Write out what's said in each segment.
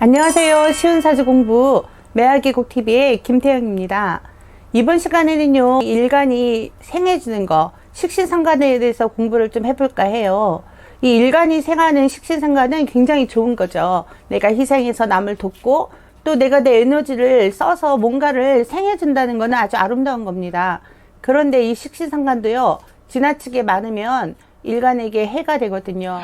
안녕하세요. 쉬운 사주 공부 매화계곡TV의 김태영입니다. 이번 시간에는요, 일간이 생해주는 거, 식신상간에 대해서 공부를 좀 해볼까 해요. 이 일간이 생하는 식신상간은 굉장히 좋은 거죠. 내가 희생해서 남을 돕고 또 내가 내 에너지를 써서 뭔가를 생해준다는 거는 아주 아름다운 겁니다. 그런데 이 식신상간도요, 지나치게 많으면 일간에게 해가 되거든요.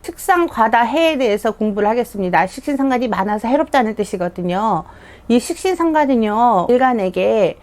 식상, 과다, 해에 대해서 공부를 하겠습니다. 식신상간이 많아서 해롭다는 뜻이거든요. 이 식신상간은요, 일간에게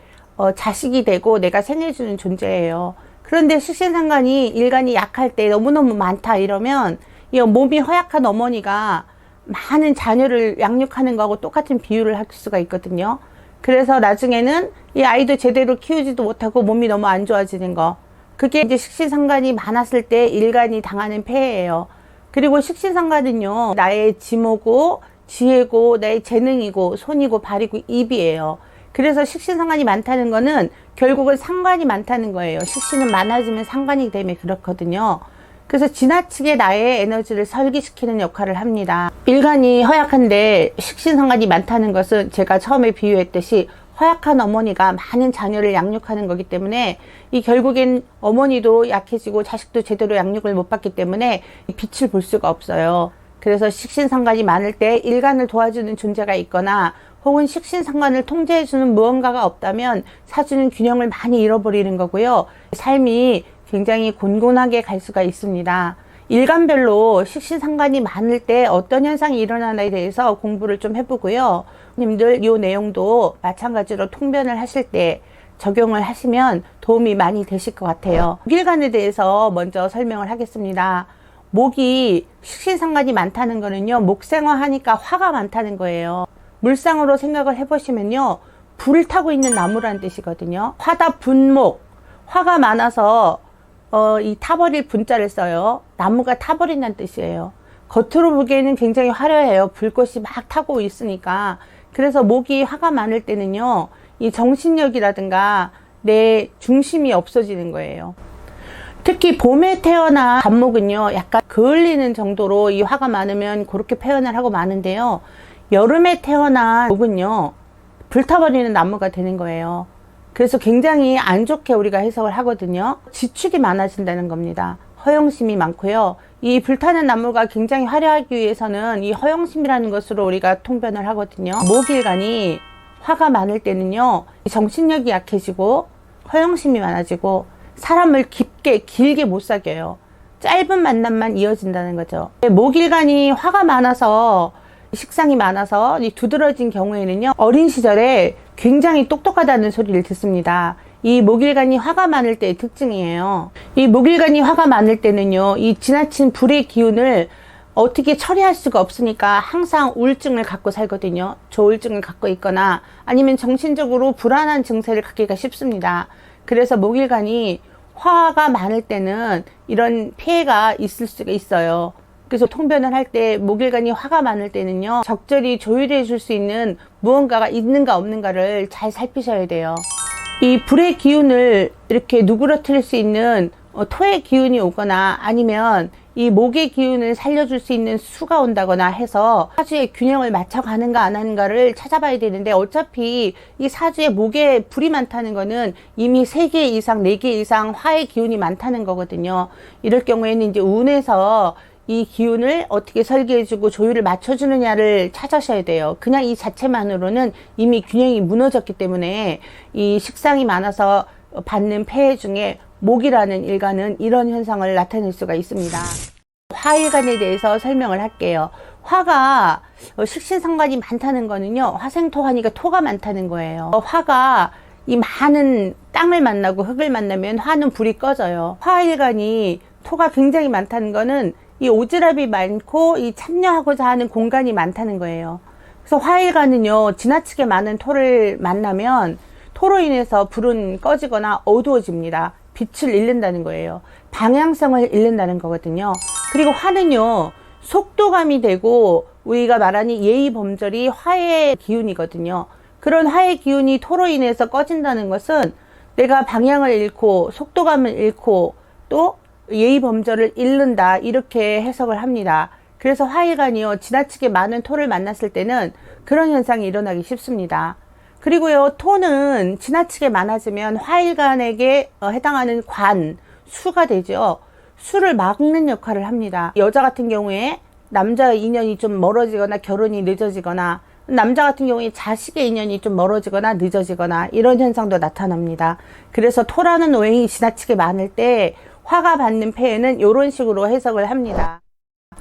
자식이 되고 내가 생해주는 존재예요. 그런데 식신상간이 일간이 약할 때 너무너무 많다 이러면 이 몸이 허약한 어머니가 많은 자녀를 양육하는 거하고 똑같은 비유를 할 수가 있거든요. 그래서 나중에는 이 아이도 제대로 키우지도 못하고 몸이 너무 안 좋아지는 거. 그게 이제 식신상간이 많았을 때 일간이 당하는 폐해예요. 그리고 식신상간은요, 나의 지모고 지혜고 나의 재능이고 손이고 발이고 입이에요. 그래서 식신상간이 많다는 거는 결국은 상관이 많다는 거예요. 식신은 많아지면 상관이 되면 그렇거든요. 그래서 지나치게 나의 에너지를 설기시키는 역할을 합니다. 일간이 허약한데 식신상간이 많다는 것은 제가 처음에 비유했듯이 허약한 어머니가 많은 자녀를 양육하는 거기 때문에 이 결국엔 어머니도 약해지고 자식도 제대로 양육을 못 받기 때문에 빛을 볼 수가 없어요. 그래서 식신상간이 많을 때 일간을 도와주는 존재가 있거나 혹은 식신상간을 통제해주는 무언가가 없다면 사주는 균형을 많이 잃어버리는 거고요. 삶이 굉장히 곤곤하게 갈 수가 있습니다. 일간별로 식신상간이 많을 때 어떤 현상이 일어나나에 대해서 공부를 좀 해보고요. 님들 이 내용도 마찬가지로 통변을 하실 때 적용을 하시면 도움이 많이 되실 것 같아요. 목일간에 대해서 먼저 설명을 하겠습니다. 목이 식신상간이 많다는 거는요, 목생화하니까 화가 많다는 거예요. 물상으로 생각을 해보시면요, 불을 타고 있는 나무라는 뜻이거든요. 화다 분목, 화가 많아서 이 타버릴 분자를 써요. 나무가 타버린다는 뜻이에요. 겉으로 보기에는 굉장히 화려해요. 불꽃이 막 타고 있으니까. 그래서 목이 화가 많을 때는요, 이 정신력이라든가 내 중심이 없어지는 거예요. 특히 봄에 태어난 간목은요, 약간 그을리는 정도로 이 화가 많으면 그렇게 표현을 하고 마는데요, 여름에 태어난 목은요, 불타버리는 나무가 되는 거예요. 그래서 굉장히 안 좋게 우리가 해석을 하거든요. 지축이 많아진다는 겁니다. 허영심이 많고요. 이 불타는 나무가 굉장히 화려하기 위해서는 이 허영심이라는 것으로 우리가 통변을 하거든요. 목일간이 화가 많을 때는요, 정신력이 약해지고 허영심이 많아지고 사람을 길게 못 사귀어요. 짧은 만남만 이어진다는 거죠. 목일간이 화가 많아서 식상이 많아서 두드러진 경우에는요, 어린 시절에 굉장히 똑똑하다는 소리를 듣습니다. 이 목일간이 화가 많을 때의 특징이에요. 이 목일간이 화가 많을 때는요, 이 지나친 불의 기운을 어떻게 처리할 수가 없으니까 항상 우울증을 갖고 살거든요. 조울증을 갖고 있거나 아니면 정신적으로 불안한 증세를 갖기가 쉽습니다. 그래서 목일간이 화가 많을 때는 이런 피해가 있을 수가 있어요. 그래서 통변을 할 때 목일간이 화가 많을 때는요, 적절히 조율해 줄 수 있는 무언가가 있는가 없는가를 잘 살피셔야 돼요. 이 불의 기운을 이렇게 누그러뜨릴 수 있는 토의 기운이 오거나 아니면 이 목의 기운을 살려줄 수 있는 수가 온다거나 해서 사주의 균형을 맞춰가는가 안 하는가를 찾아봐야 되는데, 어차피 이 사주에 목에 불이 많다는 거는 이미 3개 이상 4개 이상 화의 기운이 많다는 거거든요. 이럴 경우에는 이제 운에서 이 기운을 어떻게 설계해주고 조율을 맞춰주느냐를 찾으셔야 돼요. 그냥 이 자체만으로는 이미 균형이 무너졌기 때문에 이 식상이 많아서 받는 폐해 중에 목이라는 일간은 이런 현상을 나타낼 수가 있습니다. 화일간에 대해서 설명을 할게요. 화가 식신상관이 많다는 거는요, 화생토화니까 토가 많다는 거예요. 화가 이 많은 땅을 만나고 흙을 만나면 화는 불이 꺼져요. 화일간이 토가 굉장히 많다는 거는 이 오지랖이 많고 이 참여하고자 하는 공간이 많다는 거예요. 그래서 화일간은요, 지나치게 많은 토를 만나면 토로 인해서 불은 꺼지거나 어두워집니다. 빛을 잃는다는 거예요. 방향성을 잃는다는 거거든요. 그리고 화는요, 속도감이 되고 우리가 말하는 예의 범절이 화의 기운이거든요. 그런 화의 기운이 토로 인해서 꺼진다는 것은 내가 방향을 잃고 속도감을 잃고 또 예의 범절을 잃는다, 이렇게 해석을 합니다. 그래서 화일간이요, 지나치게 많은 토를 만났을 때는 그런 현상이 일어나기 쉽습니다. 그리고요, 토는 지나치게 많아지면 화일간에게 해당하는 수가 되죠. 수를 막는 역할을 합니다. 여자 같은 경우에 남자의 인연이 좀 멀어지거나 결혼이 늦어지거나, 남자 같은 경우에 자식의 인연이 좀 멀어지거나 늦어지거나 이런 현상도 나타납니다. 그래서 토라는 오행이 지나치게 많을 때 화가 받는 폐에는 이런 식으로 해석을 합니다.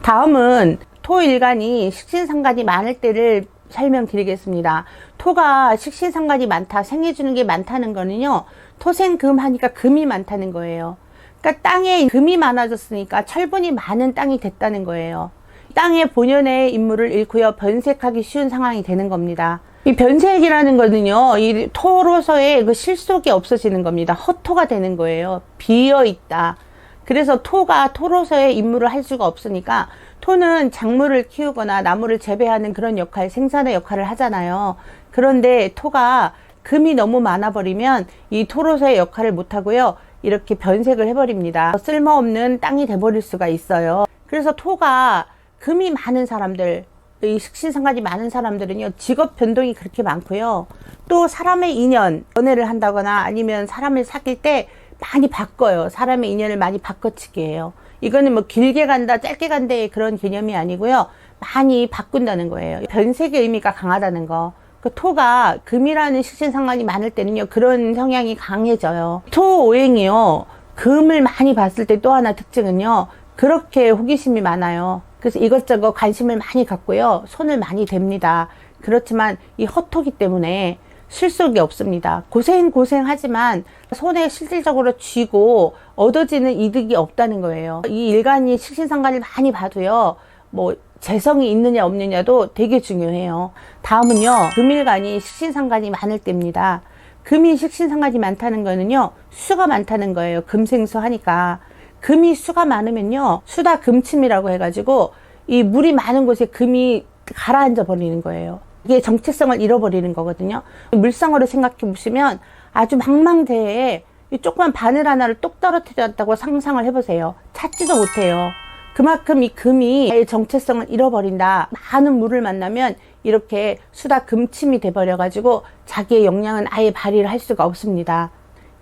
다음은 토일간이 식신상간이 많을 때를 설명드리겠습니다. 토가 식신상간이 많다, 생해주는 게 많다는 거는요, 토생금 하니까 금이 많다는 거예요. 그러니까 땅에 금이 많아졌으니까 철분이 많은 땅이 됐다는 거예요. 땅의 본연의 인물을 잃고요, 변색하기 쉬운 상황이 되는 겁니다. 이 변색이라는 거는요, 이 토로서의 그 실속이 없어지는 겁니다. 헛토가 되는 거예요. 비어 있다. 그래서 토가 토로서의 임무를 할 수가 없으니까, 토는 작물을 키우거나 나무를 재배하는 그런 역할, 생산의 역할을 하잖아요. 그런데 토가 금이 너무 많아 버리면 이 토로서의 역할을 못 하고요, 이렇게 변색을 해버립니다. 쓸모없는 땅이 돼버릴 수가 있어요. 그래서 토가 금이 많은 사람들, 이 식신상간이 많은 사람들은요, 직업 변동이 그렇게 많고요, 또 사람의 인연, 연애를 한다거나 아니면 사람을 사귈 때 많이 바꿔요. 사람의 인연을 많이 바꿔치기 해요. 이거는 뭐 길게 간다, 짧게 간다의 그런 개념이 아니고요, 많이 바꾼다는 거예요. 변색의 의미가 강하다는 거. 그 토가 금이라는 식신상간이 많을 때는요, 그런 성향이 강해져요. 토 오행이요, 금을 많이 봤을 때 또 하나 특징은요, 그렇게 호기심이 많아요. 그래서 이것저것 관심을 많이 갖고요, 손을 많이 댑니다. 그렇지만 이 헛토기 때문에 실속이 없습니다. 고생하지만 손에 실질적으로 쥐고 얻어지는 이득이 없다는 거예요. 이 일간이 식신상간을 많이 봐도요, 뭐 재성이 있느냐 없느냐도 되게 중요해요. 다음은요, 금일간이 식신상간이 많을 때입니다. 금이 식신상간이 많다는 거는요, 수가 많다는 거예요. 금생수 하니까. 금이 수가 많으면요, 수다 금침이라고 해가지고 이 물이 많은 곳에 금이 가라앉아 버리는 거예요. 이게 정체성을 잃어버리는 거거든요. 물상으로 생각해 보시면 아주 망망대해에 이 조그만 바늘 하나를 똑 떨어뜨렸다고 상상을 해보세요. 찾지도 못해요. 그만큼 이 금이 아예 정체성을 잃어버린다. 많은 물을 만나면 이렇게 수다 금침이 돼버려가지고 자기의 역량은 아예 발휘를 할 수가 없습니다.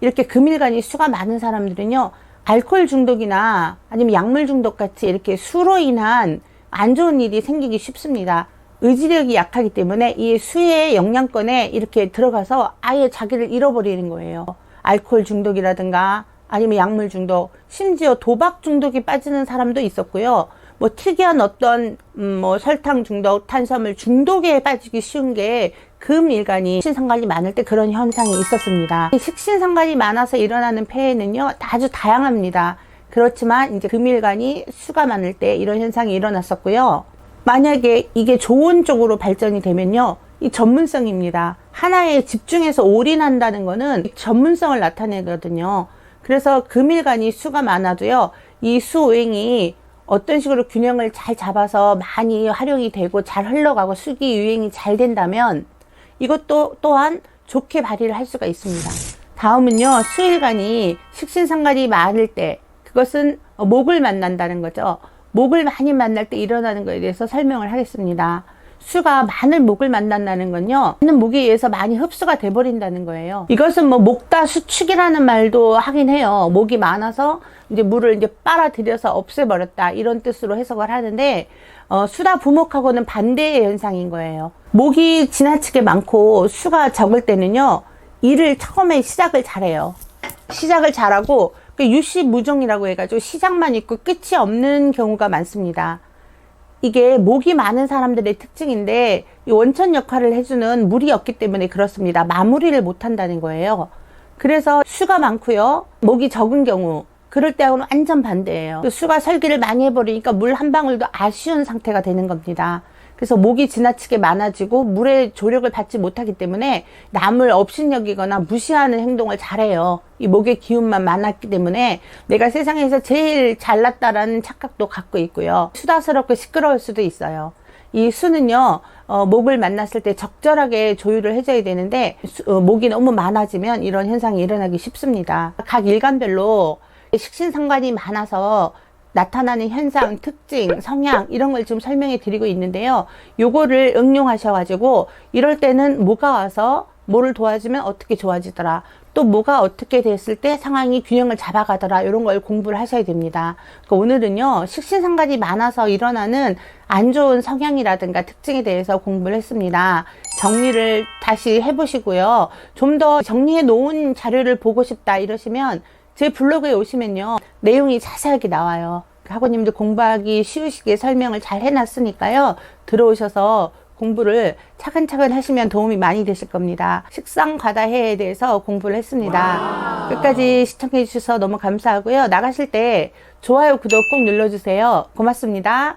이렇게 금일간이 수가 많은 사람들은요, 알코올 중독이나 아니면 약물 중독 같이 이렇게 수로 인한 안 좋은 일이 생기기 쉽습니다. 의지력이 약하기 때문에 이 수의 영양권에 이렇게 들어가서 아예 자기를 잃어버리는 거예요. 알코올 중독이라든가 아니면 약물 중독, 심지어 도박 중독이 빠지는 사람도 있었고요. 뭐 특이한 어떤 뭐 설탕 중독, 탄수화물 중독에 빠지기 쉬운 게 금일간이 식신상간이 많을 때 그런 현상이 있었습니다. 식신상간이 많아서 일어나는 폐해는요, 아주 다양합니다. 그렇지만 이제 금일간이 수가 많을 때 이런 현상이 일어났었고요. 만약에 이게 좋은 쪽으로 발전이 되면요, 이 전문성입니다. 하나에 집중해서 올인한다는 거는 전문성을 나타내거든요. 그래서 금일간이 수가 많아도요, 이 수오행이 어떤 식으로 균형을 잘 잡아서 많이 활용이 되고 잘 흘러가고 수기 유행이 잘 된다면 이것도 또한 좋게 발휘를 할 수가 있습니다. 다음은요, 수일간이 식신상간이 많을 때, 그것은 목을 만난다는 거죠. 목을 많이 만날 때 일어나는 것에 대해서 설명을 하겠습니다. 수가 많은 목을 만난다는 건요, 많은 목에 의해서 많이 흡수가 돼버린다는 거예요. 이것은 뭐 목다 수축이라는 말도 하긴 해요. 목이 많아서 이제 물을 이제 빨아들여서 없애버렸다, 이런 뜻으로 해석을 하는데, 수다 부목하고는 반대의 현상인 거예요. 목이 지나치게 많고 수가 적을 때는요, 일을 처음에 시작을 잘해요. 시작을 잘하고 유시무종이라고 해가지고 시작만 있고 끝이 없는 경우가 많습니다. 이게 목이 많은 사람들의 특징인데, 이 원천 역할을 해주는 물이 없기 때문에 그렇습니다. 마무리를 못한다는 거예요. 그래서 수가 많고요, 목이 적은 경우, 그럴 때하고는 완전 반대예요. 수가 설기를 많이 해버리니까 물 한 방울도 아쉬운 상태가 되는 겁니다. 그래서 목이 지나치게 많아지고 물의 조력을 받지 못하기 때문에 남을 업신여기거나 무시하는 행동을 잘해요. 이 목의 기운만 많았기 때문에 내가 세상에서 제일 잘났다라는 착각도 갖고 있고요. 수다스럽고 시끄러울 수도 있어요. 이 수는요, 목을 만났을 때 적절하게 조율을 해줘야 되는데, 목이 너무 많아지면 이런 현상이 일어나기 쉽습니다. 각 일간별로 식신상관이 많아서 나타나는 현상, 특징, 성향 이런 걸 좀 설명해 드리고 있는데요. 요거를 응용하셔가지고 이럴 때는 뭐가 와서 뭐를 도와주면 어떻게 좋아지더라, 또 뭐가 어떻게 됐을 때 상황이 균형을 잡아가더라, 이런 걸 공부를 하셔야 됩니다. 그러니까 오늘은요, 식신상간이 많아서 일어나는 안 좋은 성향이라든가 특징에 대해서 공부를 했습니다. 정리를 다시 해보시고요. 좀 더 정리해 놓은 자료를 보고 싶다 이러시면 제 블로그에 오시면요, 내용이 자세하게 나와요. 학우님들 공부하기 쉬우시게 설명을 잘 해놨으니까요, 들어오셔서 공부를 차근차근 하시면 도움이 많이 되실 겁니다. 식상과다해에 대해서 공부를 했습니다. 끝까지 시청해 주셔서 너무 감사하고요. 나가실 때 좋아요, 구독 꼭 눌러주세요. 고맙습니다.